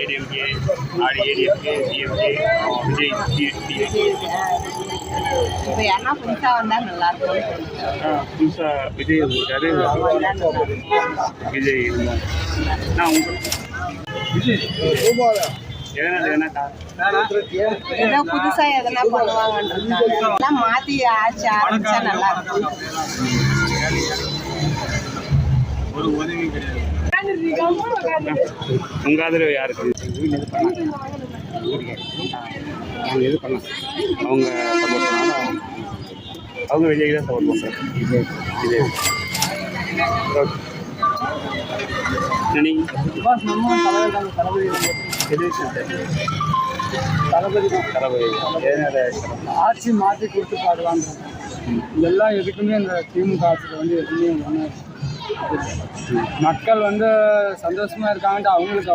ADMK, ADMK, DMK, Vijay இப்போ யாருன்னா புதுசாக வந்தால் நல்லாயிருக்கும். புதுசாக விஜய் இருக்காரு. விஜய் நான் விஜய் ஏதோ புதுசா எதனா பண்ணுவாங்கன்றதுனால மாத்தி ஆட்சி ஆரம்பிச்சா நல்லா இருக்கும். ஒரு உதவி கிடையாது. உங்க ஆதரவு யாருக்கு? அவங்க எது பண்ணலாம், அவங்க சப்போர்ட் பண்ணாலும் அவங்க விஜய்க்கு தான் சப்போர்ட் பண்ணுறாங்க. விஜய் ஆட்சி மாற்றி கொடுத்து பாடுவாங்க. இதெல்லாம் எதுக்குமே இந்த திமுக ஆட்சியில் வந்து எதுவுமே மக்கள் வந்து சந்தோஷமா இருக்காங்கன்ட்டு அவங்களுக்கு